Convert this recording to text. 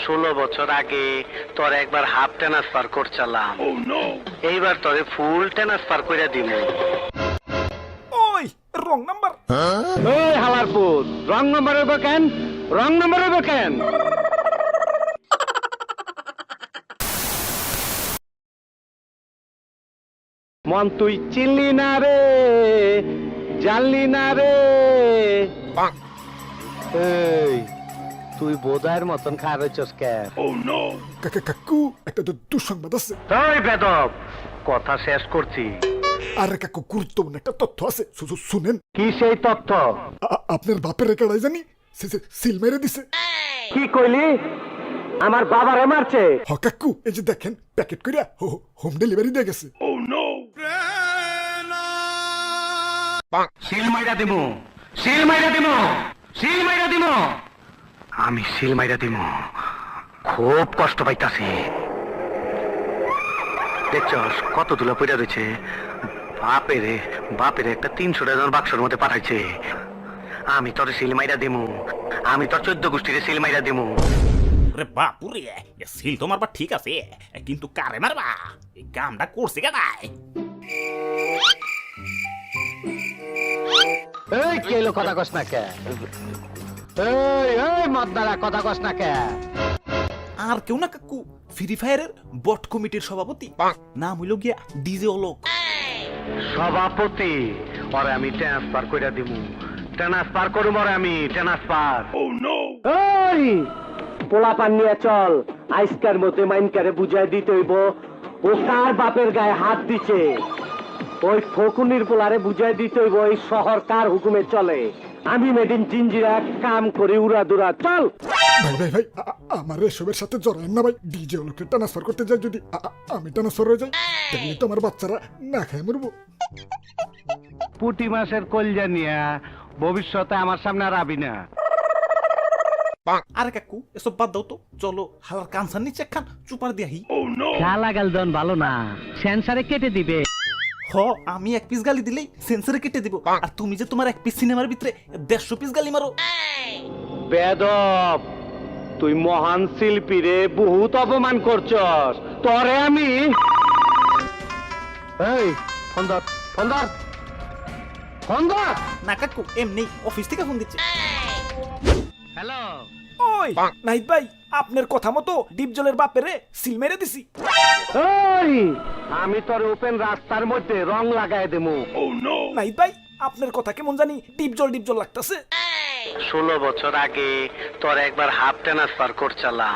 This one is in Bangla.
16 বছর আগে তোর একবার হাফ ট্রান্সফার করছিলাম, এইবার তোরে ফুল ট্রান্সফার কইরা দিমু। ওই রং নাম্বার। ওই হালারপুর, রং নাম্বার হইব কেন? রং নাম্বার হইব কেন? মন তুই চিনলি না রে, জানলি না রে। এই তুই বোধায়ের মতন খার হইছস কেন? কাকু একটা দুঃসংবাদ আছে। ওই বেদব, কথা শেষ করছি। আরে কাকু গুরুত্বপূর্ণ একটা তথ্য আছে, শুনেন। কি সেই তথ্য? আপনার বাপের রেকর্ডাই জানি সিল মেরে দিছে। কি কইলি? আমার বাবারে মারছে? হ কাকু, এই যে দেখেন প্যাকেট কইরা হোম ডেলিভারি দিয়ে গেছে। সিল মাইরা দিমু, সিল মাইরা দিমু, সিল মাইরা দিমু। আমি সিল মাইরা দিমু, খুব কষ্ট পাইতাছি। দেখছস কত ধুলা পড়া রয়েছে। বাপেরে বাপেরে একটা 300 টাকার বাক্সের মধ্যে পাঠাইছে। আমি তোর সিল মাইরা দিমু, আমি তোর 14 গোষ্ঠীরে সিল মাইরা দিমু। রে বাপুরে, সিল তো মারবা ঠিক আছে, কিন্তু কারে মারবা? এই কামটা করছে কেডাই? এই কেলো কথা কস না কে? এই এই মদদারা কথা কস না কে? আর কেউ না কাকু, ফ্রি ফায়ারের বট কমিটির সভাপতি, নাম হইল গিয়া ডিজে অলোক। সভাপতি ওরে আমি ট্রান্সফার কইরা দিমু, ট্রান্সফার করুম ওরে আমি ট্রান্সফার। ওই পোলাপান নিয়ে চল, আইসকার মধ্যে মাইনকারে বুঝাই দিতে হইব ও কার বাপের গায়ে হাত দিছে। ওই ফকুনির পোলারে বুঝাই দিতে হইব এই শহর কার হুকুমে চলে। আমি মেডিন জিঞ্জিরা কাম করি উড়াদুরা। চল ভাই ভাই ভাই, আমার এসবের সাথে জড়ান না ভাই। ডিজে লোকে ট্রান্সফার করতে যাই, যদি আমি ট্রান্সফার হয়ে যাই তাহলে তো আমার বাচ্চারা না খেয়ে মরবো। পুটি মাসের কলজা নিয়া ভবিষ্যতে আমার সামনে আর আবি না। আরে কাকু এসব বাদ দাও তো, চলো হালার কানসার নিচে খান চুপার দিয়াহি। খেলা গালদন ভালো না, সেন্সারে কেটে দিবে। হ, আমি 1 পিস গালি দিলেই সেন্সরে কেটে দিব, আর তুমি যে তোমার 1 পিস সিনেমার ভিতরে 150 পিস গালি মারো। বেদব, তুই মহান শিল্পী রে, বহুত অপমান করছস। তরে আমি এই ফন্দর ফন্দর ফন্দর। না কাকু, এমনি অফিস থেকে ফোন দিচ্ছে। হ্যালো, ওই নাহিদ ভাই, আপনার কথা মতো ডিপজলের বাপেরে সিল মেরে দিছি। এই আমি তোর ওপেন রাস্তার মধ্যে রং লাগাই দেবো। নাহিদ ভাই, আপনার কথা কেমন জানি ডিপজল ডিপজল লাগতেছে। 16 বছর আগে তোর একবার হাফ ট্রান্সফার করছিলাম।